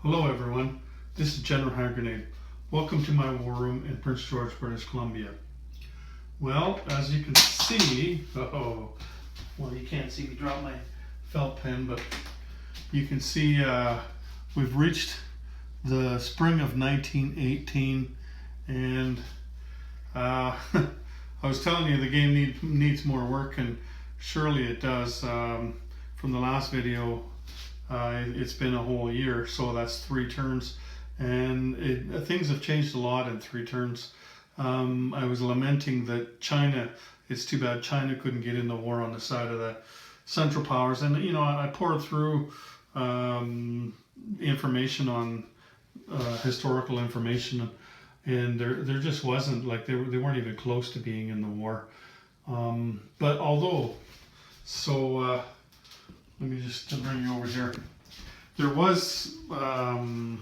Hello everyone, this is General Hand Grenade. Welcome to my war room in Prince George, British Columbia. Well, as you can see, well you can't see me drop my felt pen, but you can see we've reached the spring of 1918, and I was telling you the game needs more work, and surely it does. From the last video, it's been a whole year, so that's 3 turns, and things have changed a lot in 3 turns. I was lamenting that China, it's too bad China couldn't get in the war on the side of the Central Powers, and you know, I poured through information on historical information, and there just wasn't, like, they weren't even close to being in the war. But although, so let me just bring you over here. There was an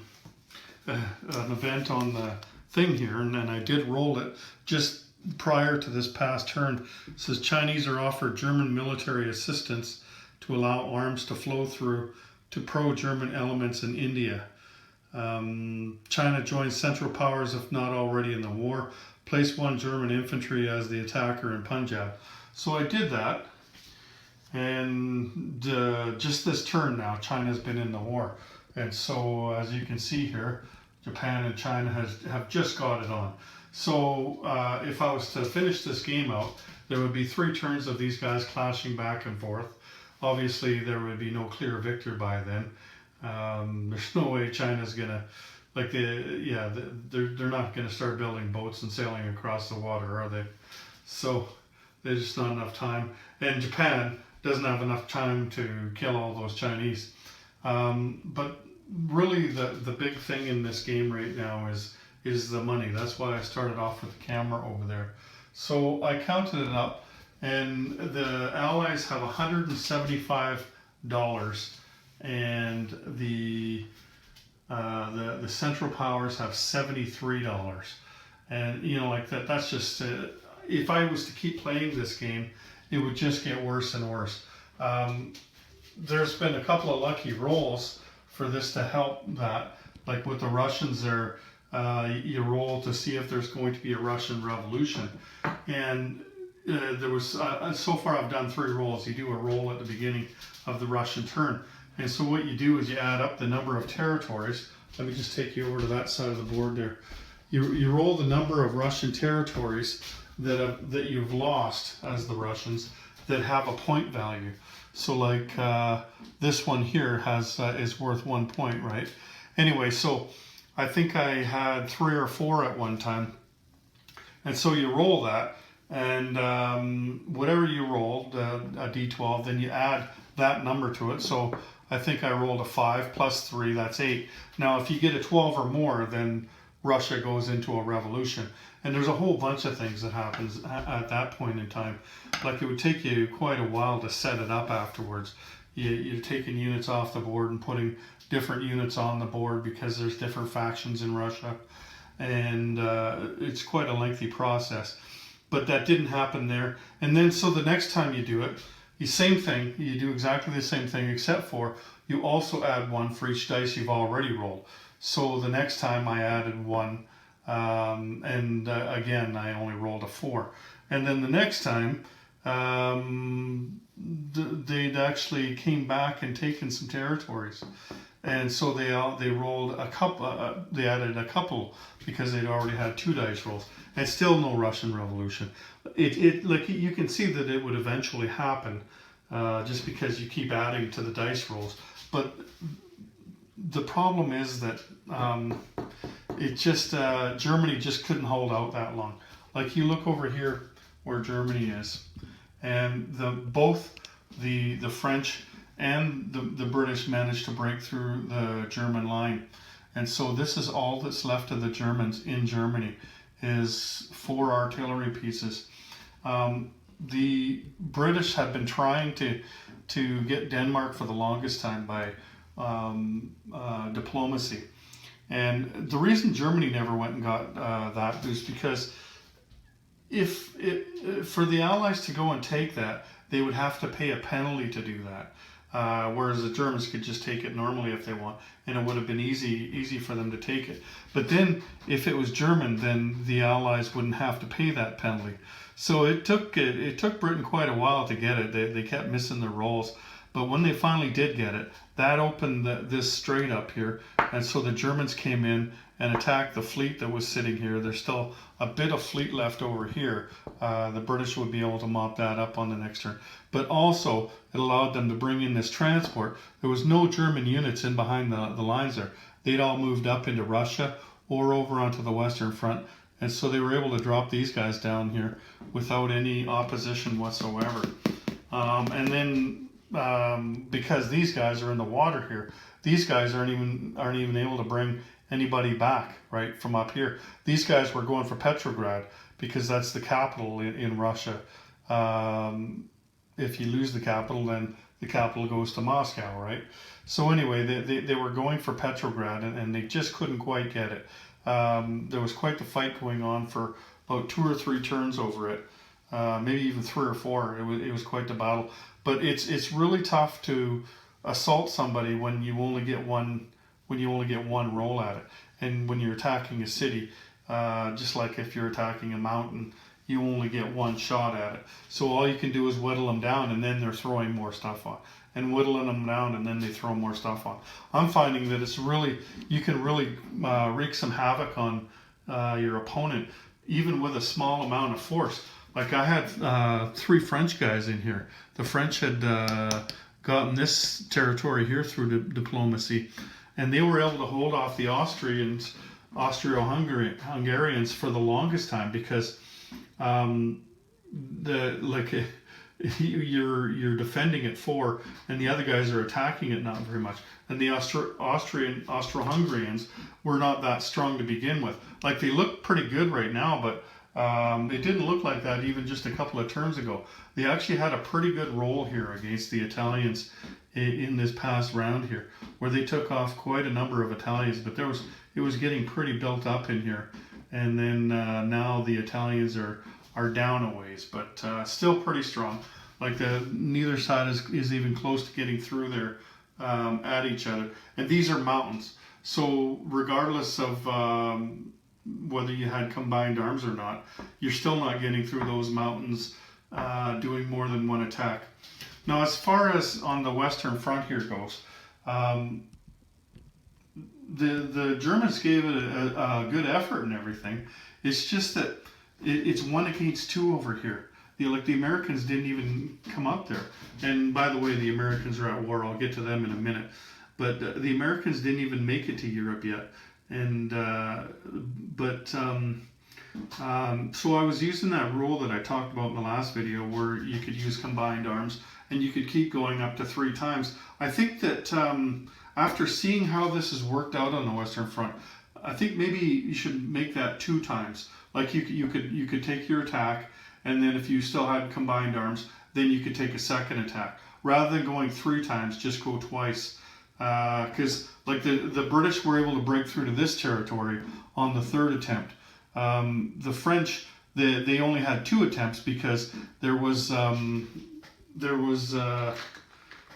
event on the thing here, and then I did roll it just prior to this past turn. It says Chinese are offered German military assistance to allow arms to flow through to pro-German elements in India. China joins Central Powers if not already in the war. Place 1 German infantry as the attacker in Punjab. So I did that. And just this turn now, China's been in the war. And so, as you can see here, Japan and China have just got it on. So, if I was to finish this game out, there would be 3 turns of these guys clashing back and forth. Obviously, there would be no clear victor by then. There's no way China's gonna, like, they're not gonna start building boats and sailing across the water, are they? So, there's just not enough time. And Japan doesn't have enough time to kill all those Chinese. But really the big thing in this game right now is the money. That's why I started off with the camera over there. So I counted it up, and the Allies have $175, and the Central Powers have $73. And you know, like that's just if I was to keep playing this game, it would just get worse and worse. There's been a couple of lucky rolls for this to help that. Like with the Russians, you roll to see if there's going to be a Russian revolution. And there was, so far I've done 3 rolls. You do a roll at the beginning of the Russian turn. And so what you do is you add up the number of territories. Let me just take you over to that side of the board there. You roll the number of Russian territories that you've lost as the Russians that have a point value. So like this one here is worth 1 point, right? Anyway, so I think I had 3 or 4 at one time, and so you roll that, and whatever you rolled, a d12, then you add that number to it. So I think I rolled a 5 plus 3, that's 8. Now if you get a 12 or more, then Russia goes into a revolution. And there's a whole bunch of things that happens at that point in time. Like, it would take you quite a while to set it up afterwards. You're taking units off the board and putting different units on the board because there's different factions in Russia. And it's quite a lengthy process. But that didn't happen there. And then, so the next time you do it, the same thing, you do exactly the same thing, except for you also add 1 for each dice you've already rolled. So the next time I added 1, and again I only rolled a 4, and then the next time they'd actually came back and taken some territories, and so they rolled a couple, they added a couple because they'd already had 2 dice rolls, and still no Russian Revolution. It like, you can see that it would eventually happen, just because you keep adding to the dice rolls. But the problem is that Germany just couldn't hold out that long. Like, you look over here where Germany is, and both the French and the British managed to break through the German line. And so this is all that's left of the Germans in Germany, is 4 artillery pieces. The British have been trying to get Denmark for the longest time by diplomacy. And the reason Germany never went and got that is because for the Allies to go and take that, they would have to pay a penalty to do that. whereas the Germans could just take it normally if they want, and it would have been easy for them to take it. But then, if it was German, then the Allies wouldn't have to pay that penalty. So it took Britain quite a while to get it. They kept missing their rolls, but when they finally did get it, that opened this strait up here, and so the Germans came in and attacked the fleet that was sitting here. There's still a bit of fleet left over here. The British would be able to mop that up on the next turn. But also, it allowed them to bring in this transport. There was no German units in behind the lines there. They'd all moved up into Russia or over onto the Western Front. And so they were able to drop these guys down here without any opposition whatsoever. And then because these guys are in the water here, these guys aren't even able to bring anybody back right from up here. These guys were going for Petrograd because that's the capital in Russia. If you lose the capital, then the capital goes to Moscow, right? So anyway, they were going for Petrograd, and they just couldn't quite get it. There was quite the fight going on for about 2 or 3 turns over it, maybe even 3 or 4. It was quite the battle. But it's really tough to assault somebody when you only get one roll at it, and when you're attacking a city, just like if you're attacking a mountain, you only get one shot at it. So all you can do is whittle them down, and then they're throwing more stuff on, and whittling them down, and then they throw more stuff on. I'm finding that you can really wreak some havoc on your opponent, even with a small amount of force. Like I had 3 French guys in here. The French had gotten this territory here through diplomacy, and they were able to hold off the Austro-Hungarians for the longest time because you're defending at 4, and the other guys are attacking it not very much. And the Austro-Hungarians were not that strong to begin with. Like, they look pretty good right now, but it didn't look like that even just a couple of turns ago. They actually had a pretty good roll here against the Italians in this past round here, where they took off quite a number of Italians, but it was getting pretty built up in here. And then now the Italians are down a ways, but still pretty strong. Like neither side is even close to getting through there at each other. And these are mountains, so regardless of whether you had combined arms or not, you're still not getting through those mountains doing more than one attack. Now, as far as on the Western Front here goes, the Germans gave it a good effort and everything. It's just that it's 1 against 2 over here. The Americans didn't even come up there. And by the way, the Americans are at war. I'll get to them in a minute. But the Americans didn't even make it to Europe yet. And so I was using that rule that I talked about in the last video, where you could use combined arms and you could keep going up to 3 times. I think that after seeing how this has worked out on the Western Front, I think maybe you should make that 2 times. Like you could take your attack, and then if you still had combined arms, then you could take a second attack. Rather than going 3 times, just go twice. Because like the British were able to break through to this territory on the 3rd attempt. The French, they only had 2 attempts because there was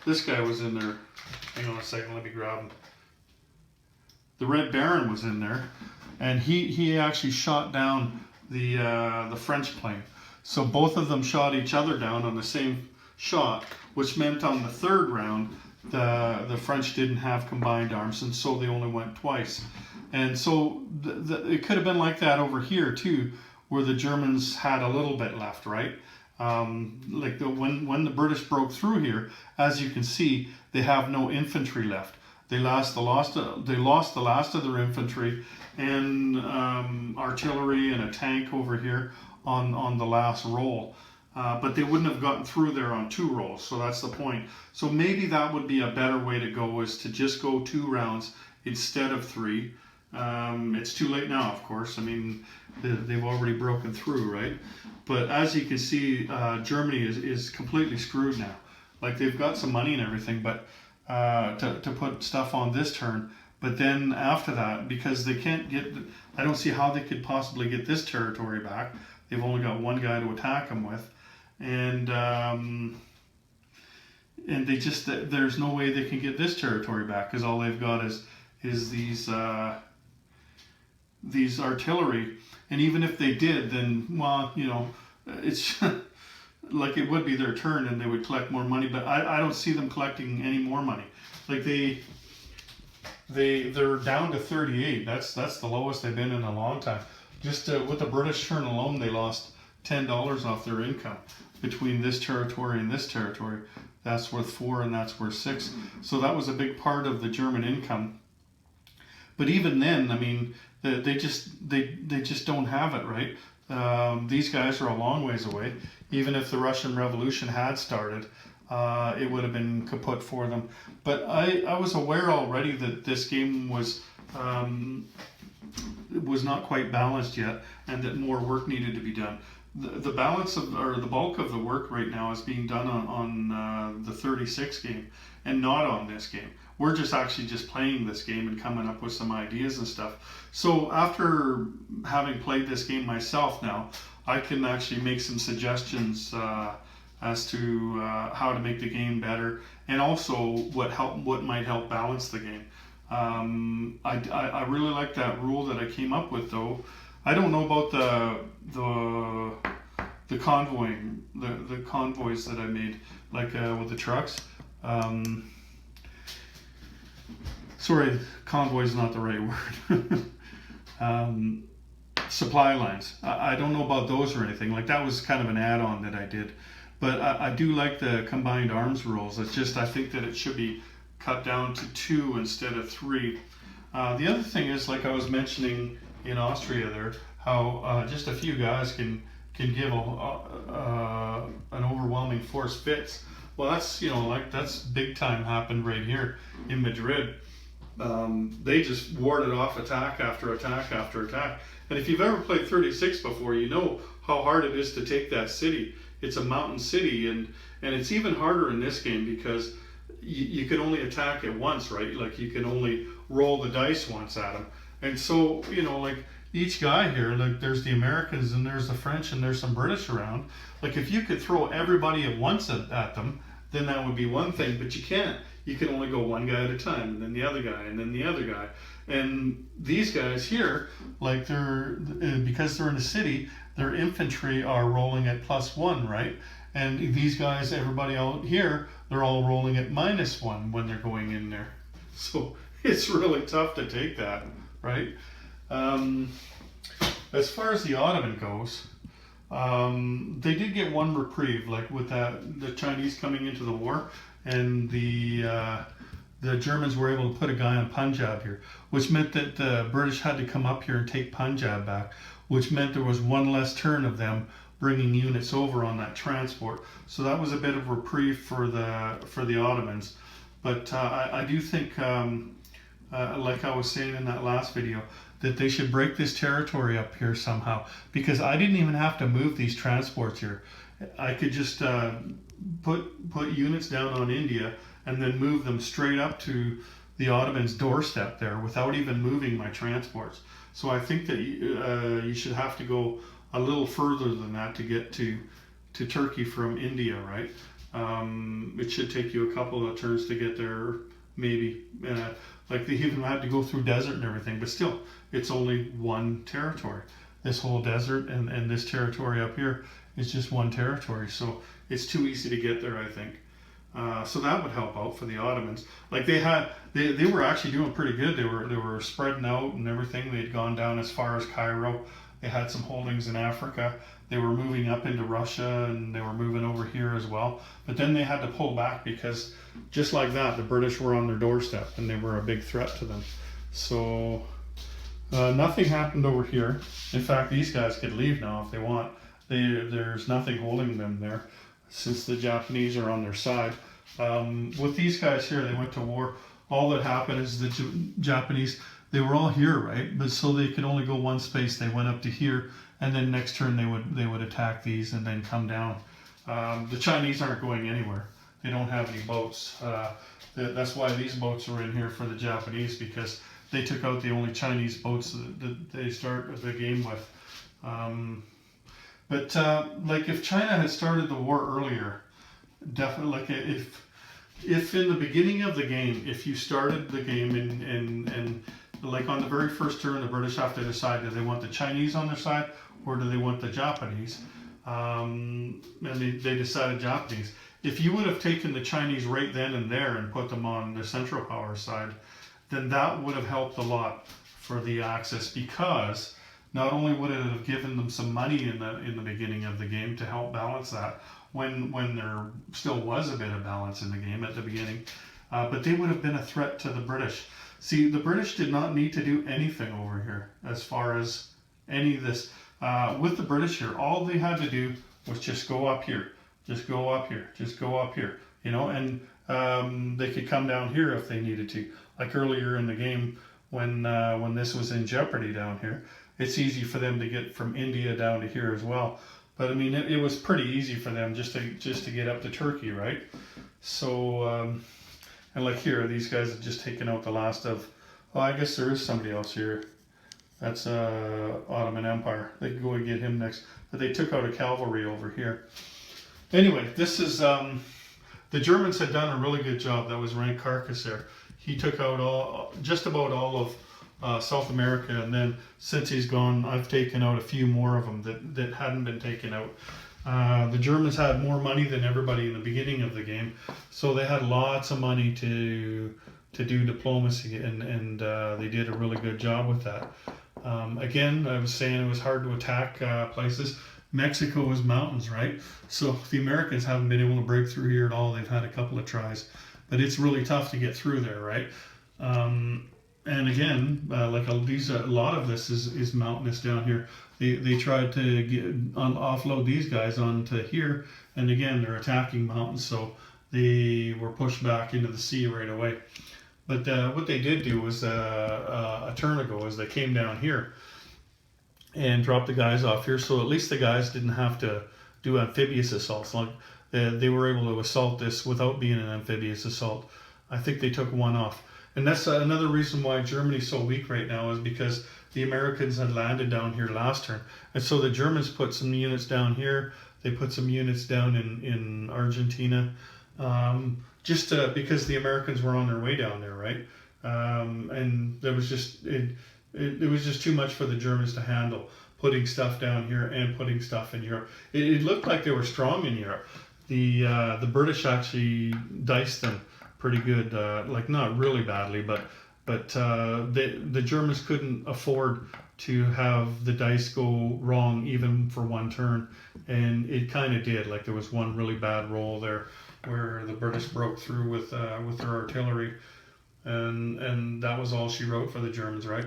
this guy was in there. Hang on a second, let me grab him. The Red Baron was in there, and he actually shot down the French plane. So both of them shot each other down on the same shot, which meant on the 3rd round the French didn't have combined arms, and so they only went twice. And so it could have been like that over here too, where the Germans had a little bit left, right? When the British broke through here, as you can see, they have no infantry left. They lost the last of their infantry and artillery and a tank over here on the last roll. But they wouldn't have gotten through there on 2 rolls, so that's the point. So maybe that would be a better way to go, is to just go 2 rounds instead of 3. It's too late now, of course. I mean, they've already broken through, right? But as you can see, Germany is completely screwed now. Like, they've got some money and everything, but to put stuff on this turn. But then after that, because they can't get, I don't see how they could possibly get this territory back. They've only got 1 guy to attack them with. And and they just, there's no way they can get this territory back, because all they've got is these artillery. And even if they did, then, well, you know, it's like it would be their turn and they would collect more money, but I don't see them collecting any more money. Like they're down to 38. That's the lowest they've been in a long time. Just with the British turn alone, they lost $10 off their income between this territory and this territory. That's worth 4 and that's worth 6. So that was a big part of the German income. But even then, I mean, they just don't have it, right? These guys are a long ways away. Even if the Russian Revolution had started, it would have been kaput for them. But I was aware already that this game was not quite balanced yet, and that more work needed to be done. The balance of, or the bulk of the work right now is being done on the 36 game, and not on this game. We're just actually just playing this game and coming up with some ideas and stuff. So after having played this game myself now, I can actually make some suggestions as to how to make the game better, and also what might help balance the game. I really like that rule that I came up with, though. I don't know about the convoying, the convoys that I made, like with the trucks. Sorry, convoy is not the right word. Supply lines. I don't know about those or anything. Like, that was kind of an add-on that I did. But I do like the combined arms rules. It's just, I think that it should be cut down to 2 instead of 3. The other thing is, like I was mentioning in Austria there, how just a few guys can give an overwhelming force fits. Well, that's, you know, like, that's big time happened right here in Madrid. They just warded off attack after attack after attack. And if you've ever played 36 before, you know how hard it is to take that city. It's a mountain city, and it's even harder in this game because you can only attack it once, right? Like, you can only roll the dice once at them. And so, you know, like, each guy here, like, there's the Americans and there's the French and there's some British around. Like, if you could throw everybody at once at them, then that would be one thing, but you can't. You can only go one guy at a time, and then the other guy, and then the other guy. And these guys here, like, because they're in a city, their infantry are rolling at +1, right? And these guys, everybody out here, they're all rolling at -1 when they're going in there. So it's really tough to take that, right? As far as the Ottoman goes, they did get one reprieve, like with the Chinese coming into the war, and the Germans were able to put a guy on Punjab here, which meant that the British had to come up here and take Punjab back, which meant there was one less turn of them bringing units over on that transport. So that was a bit of reprieve for the Ottomans. But I do think, like I was saying in that last video, that they should break this territory up here somehow, because I didn't even have to move these transports here. I could just put units down on India and then move them straight up to the Ottomans' doorstep there without even moving my transports. So I think that you should have to go a little further than that to get to Turkey from India, right? It should take you a couple of turns to get there, maybe. Like, they even had to go through desert and everything, but still, it's only one territory. This whole desert and this territory up here is just one territory, so it's too easy to get there, I think. So that would help out for the Ottomans. Like, they were actually doing pretty good. They were spreading out and everything. They'd gone down as far as Cairo. They had some holdings in Africa. They were moving up into Russia, and they were moving over here as well. But then they had to pull back because, just like that, the British were on their doorstep and they were a big threat to them. So nothing happened over here. In fact, these guys could leave now if they want. There's nothing holding them there, since the Japanese are on their side. With these guys here, they went to war. All that happened is the Japanese, they were all here, right? But so they could only go one space. They went up to here, and then next turn they would attack these and then come down. The Chinese aren't going anywhere. They don't have any boats. That's why these boats are in here for the Japanese, because they took out the only Chinese boats that they start the game with. But like, if China had started the war earlier, definitely, like, if in the beginning of the game, if you started the game and like on the very first turn, the British have to decide, do they want the Chinese on their side or do they want the Japanese? And they decided Japanese. If you would have taken the Chinese right then and there and put them on the Central Power side, then that would have helped a lot for the Axis, because not only would it have given them some money in the beginning of the game to help balance that, when there still was a bit of balance in the game at the beginning, but they would have been a threat to the British. See, the British did not need to do anything over here as far as any of this. With the British here, all they had to do was just go up here, just go up here, just go up here, you know, and they could come down here if they needed to. Like earlier in the game, when this was in jeopardy down here, it's easy for them to get from India down to here as well. But I mean, it was pretty easy for them just to get up to Turkey, right? So, and like here, these guys have just taken out the last of. Oh, I guess there is somebody else here. That's Ottoman Empire. They can go and get him next. But they took out a cavalry over here. Anyway, this is the Germans had done a really good job. That was Rank Carcass there. He took out just about all of South America, and then since he's gone, I've taken out a few more of them that hadn't been taken out. The Germans had more money than everybody in the beginning of the game, so they had lots of money to do diplomacy, and they did a really good job with that. Again, I was saying it was hard to attack places. Mexico is mountains, right? So the Americans haven't been able to break through here at all. They've had a couple of tries, but it's really tough to get through there, right? And again, like a lot of this is mountainous down here. They tried to offload these guys onto here, and again, they're attacking mountains, so they were pushed back into the sea right away. But what they did do was a turn ago, is they came down here and dropped the guys off here, so at least the guys didn't have to do amphibious assaults. Like they were able to assault this without being an amphibious assault. I think they took one off. And that's another reason why Germany's so weak right now, is because the Americans had landed down here last turn. And so the Germans put some units down here. They put some units down in Argentina, just because the Americans were on their way down there, right? And there was just, it was just too much for the Germans to handle, putting stuff down here and putting stuff in Europe. It looked like they were strong in Europe. The British actually diced them pretty good, like not really badly, but the Germans couldn't afford to have the dice go wrong even for one turn, and it kind of did. Like there was one really bad roll there where the British broke through with their artillery, and that was all she wrote for the Germans, right?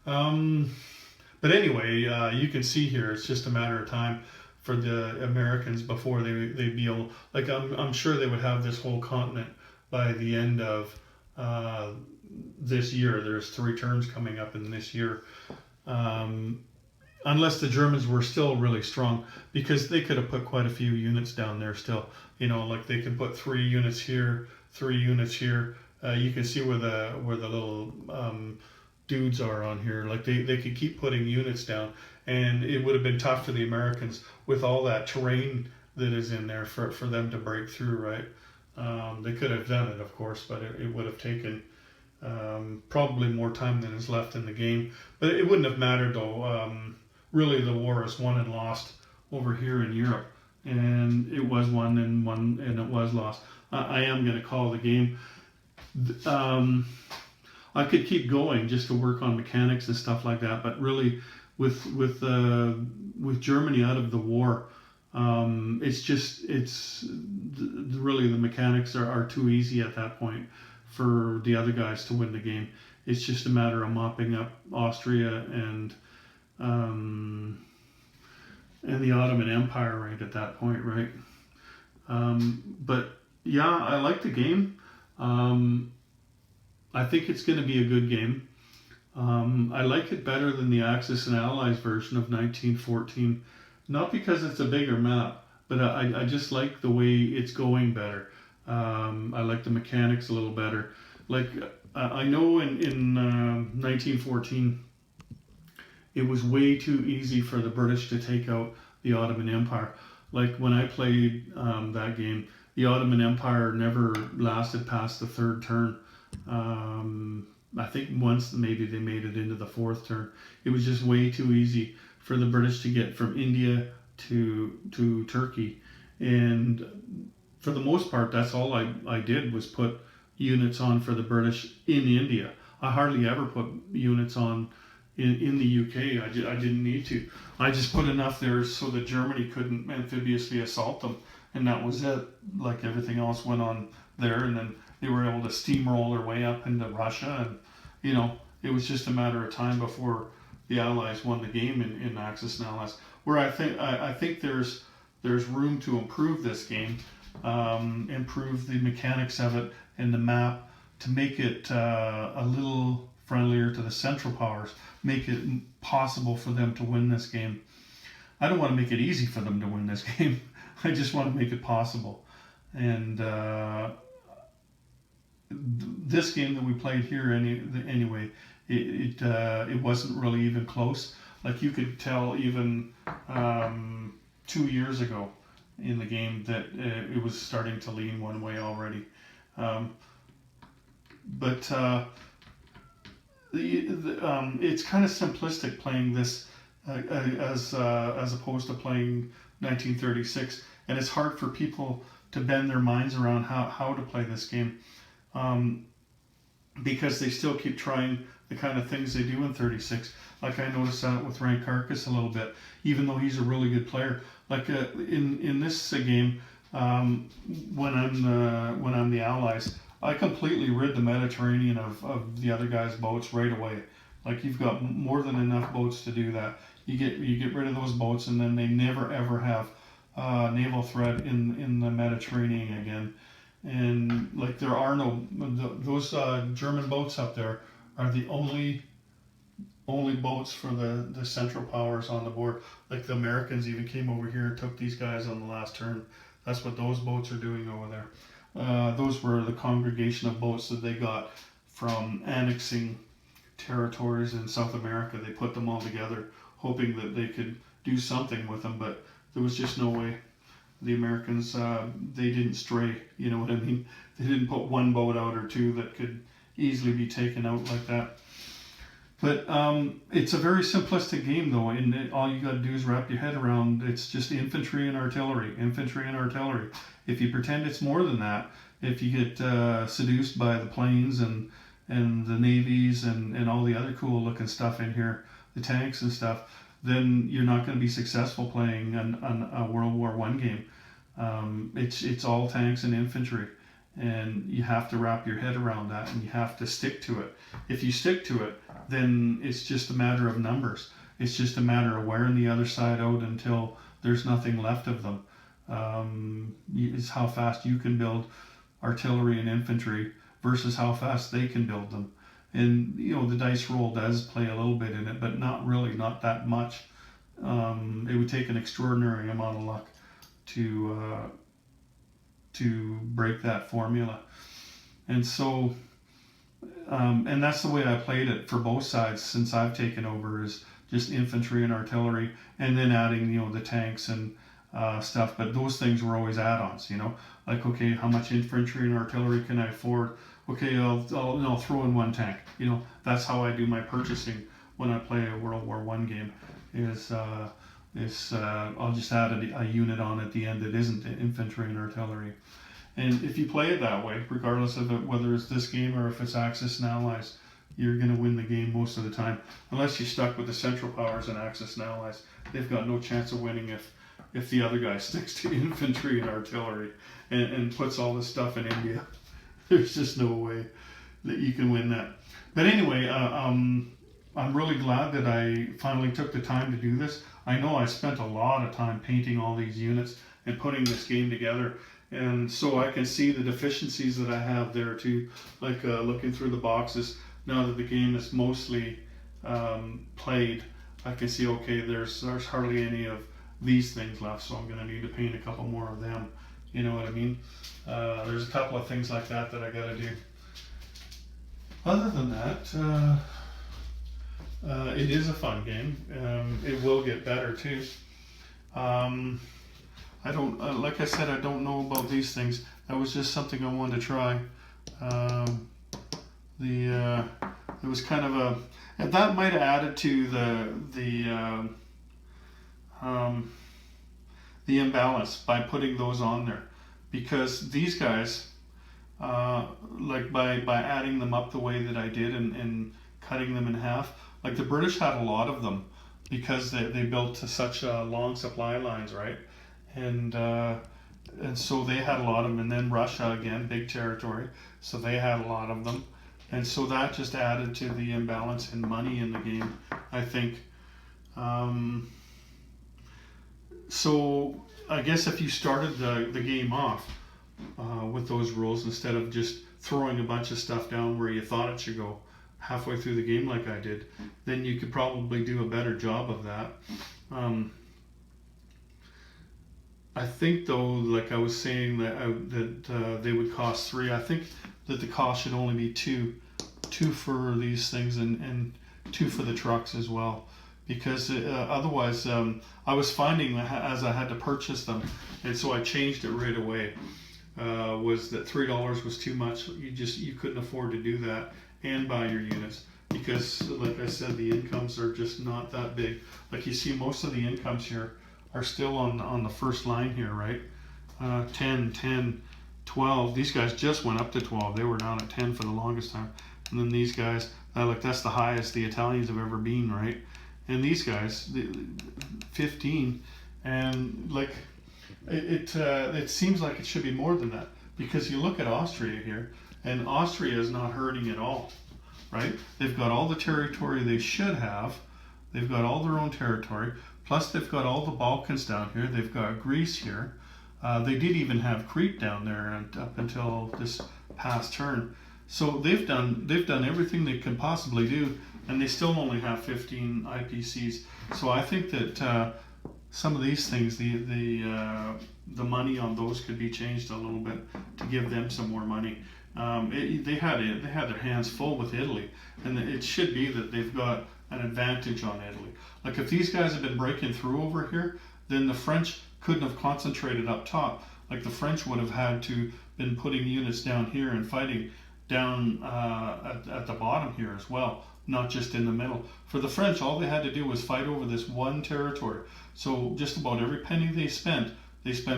But anyway, you can see here it's just a matter of time for the Americans before they'd be able. Like I'm sure they would have this whole continent by the end of this year. There's 3 turns coming up in this year, unless the Germans were still really strong, because they could have put quite a few units down there still. You know, like they could put 3 units here, 3 units here. You can see where the little dudes are on here. Like they could keep putting units down, and it would have been tough for the Americans with all that terrain that is in there for them to break through, right? They could have done it, of course, but it would have taken probably more time than is left in the game. But it wouldn't have mattered, though. Really, the war is won and lost over here in Europe, and it was won and it was lost. I am going to call the game. I could keep going just to work on mechanics and stuff like that, but really, with Germany out of the war, it's really the mechanics are too easy at that point for the other guys to win the game. It's just a matter of mopping up Austria and the Ottoman Empire right at that point, right? But yeah, I like the game. I think it's going to be a good game. I like it better than the Axis and Allies version of 1914. Not because it's a bigger map, but I just like the way it's going better. I like the mechanics a little better. Like I know in 1914, it was way too easy for the British to take out the Ottoman Empire. Like when I played that game, the Ottoman Empire never lasted past the third turn. I think once maybe they made it into the fourth turn. It was just way too easy for the British to get from India to Turkey, and for the most part, that's all I did was put units on for the British in India. I hardly ever put units on in the UK. I didn't need to. I just put enough there so that Germany couldn't amphibiously assault them, and that was it. Like everything else went on there, and then they were able to steamroll their way up into Russia, and you know, it was just a matter of time before the Allies won the game in Axis and Allies. Where I think there's room to improve this game, improve the mechanics of it and the map to make it a little friendlier to the Central Powers, make it possible for them to win this game. I don't want to make it easy for them to win this game. I just want to make it possible. And this game that we played here anyway, it wasn't really even close. Like you could tell even 2 years ago in the game that it was starting to lean one way already. It's kind of simplistic playing this as opposed to playing 1936, and it's hard for people to bend their minds around how to play this game, because they still keep trying the kind of things they do in 36. Like I noticed that with Rankarkus a little bit, even though he's a really good player. Like in this game, when I'm the Allies, I completely rid the Mediterranean of the other guy's boats right away. Like you've got more than enough boats to do that. You get rid of those boats, and then they never ever have naval threat in the Mediterranean again. And like there are those German boats up there are the only boats for the Central Powers on the board. Like the Americans even came over here and took these guys on the last turn. That's what those boats are doing over there. Those were the congregation of boats that they got from annexing territories in South America. They put them all together, hoping that they could do something with them, but there was just no way. The Americans, they didn't stray, you know what I mean? They didn't put one boat out or two that could easily be taken out like that. But it's a very simplistic game, though, and all you got to do is wrap your head around. It's just infantry and artillery, infantry and artillery. If you pretend it's more than that, if you get seduced by the planes and the navies and all the other cool looking stuff in here, the tanks and stuff, then you're not going to be successful playing a World War I game. It's all tanks and infantry, and you have to wrap your head around that, and you have to stick to it. If you stick to it, then it's just a matter of numbers. It's just a matter of wearing the other side out until there's nothing left of them. It's how fast you can build artillery and infantry versus how fast they can build them. And you know, the dice roll does play a little bit in it, but not really, not that much. It would take an extraordinary amount of luck to break that formula. And so, and that's the way I played it for both sides since I've taken over, is just infantry and artillery, and then adding, you know, the tanks and stuff. But those things were always add-ons, you know, like, okay, how much infantry and artillery can I afford? Okay, I'll throw in one tank. You know, that's how I do my purchasing when I play a World War I game. I'll just add a unit on at the end that isn't infantry and artillery. And if you play it that way, regardless of it, whether it's this game or if it's Axis and Allies, you're going to win the game most of the time. Unless you're stuck with the Central Powers and Axis and Allies, they've got no chance of winning if the other guy sticks to infantry and artillery and puts all this stuff in India. There's just no way that you can win that. But anyway, I'm really glad that I finally took the time to do this. I know I spent a lot of time painting all these units and putting this game together, and so I can see the deficiencies that I have there too. Like looking through the boxes, now that the game is mostly played, I can see, okay, there's hardly any of these things left, so I'm going to need to paint a couple more of them. You know what I mean? There's a couple of things like that I got to do. Other than that, it is a fun game. It will get better too. I don't, like I said, I don't know about these things. That was just something I wanted to try. It was kind of a, and that might have added to the imbalance by putting those on there, because these guys, like by adding them up the way that I did and cutting them in half, like the British had a lot of them because they built to such long supply lines, right? And so they had a lot of them, and then Russia again, big territory, so they had a lot of them, and so that just added to the imbalance in money in the game, I think. So I guess if you started the game off with those rules instead of just throwing a bunch of stuff down where you thought it should go halfway through the game like I did, then you could probably do a better job of that. I think though, like I was saying, that they would cost 3. I think that the cost should only be two for these things and 2 for the trucks as well, because otherwise I was finding that as I had to purchase them, and so I changed it right away. Was that $3 was too much? You couldn't afford to do that and buy your units, because like I said, the incomes are just not that big. Like you see, most of the incomes here are still on the first line here, right? 10, 10, 12. These guys just went up to 12. They were down at 10 for the longest time. And then these guys, like that's the highest the Italians have ever been, right? And these guys, 15, and like it seems like it should be more than that, because you look at Austria here, and Austria is not hurting at all, right? They've got all the territory they should have. They've got all their own territory. Plus, they've got all the Balkans down here. They've got Greece here. They did even have Crete down there up until this past turn. So they've done everything they can possibly do, and they still only have 15 IPCs. So I think that some of these things, the money on those could be changed a little bit to give them some more money. They had their hands full with Italy, and it should be that they've got an advantage on Italy. Like if these guys have been breaking through over here, then the French couldn't have concentrated up top. Like the French would have had to been putting units down here and fighting down at the bottom here as well, not just in the middle. For the French, all they had to do was fight over this one territory. So just about every penny they spent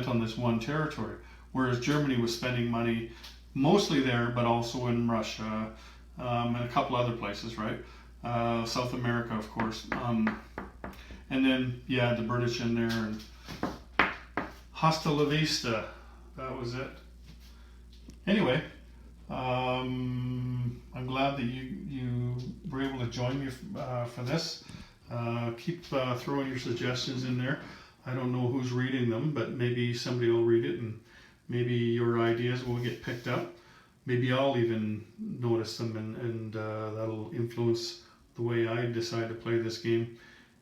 on this one territory. Whereas Germany was spending money mostly there, but also in Russia and a couple other places, right? South America, of course. And then, yeah, the British in there. And hasta la vista. That was it. Anyway, I'm glad that you were able to join me for this. Keep throwing your suggestions in there. I don't know who's reading them, but maybe somebody will read it, and maybe your ideas will get picked up. Maybe I'll even notice them, and that'll influence the way I decide to play this game.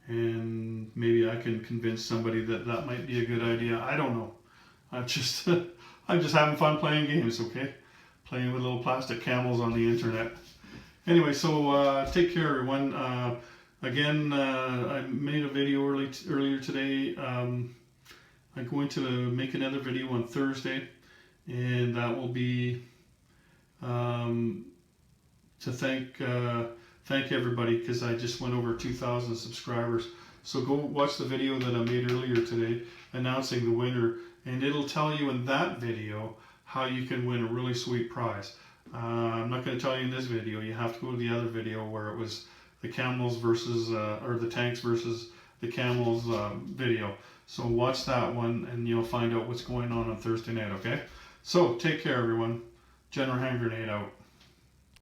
And maybe I can convince somebody that might be a good idea. I don't know. I'm just having fun playing games, okay? Playing with little plastic camels on the internet. Anyway, so take care, everyone. Again, I made a video earlier today. I'm going to make another video on Thursday, and that will be to thank everybody, because I just went over 2,000 subscribers. So go watch the video that I made earlier today announcing the winner, and it'll tell you in that video how you can win a really sweet prize. I'm not going to tell you in this video. You have to go to the other video where it was the camels versus, or the tanks versus the camels video. So watch that one, and you'll find out what's going on Thursday night, okay? So take care, everyone. General Hand Grenade out.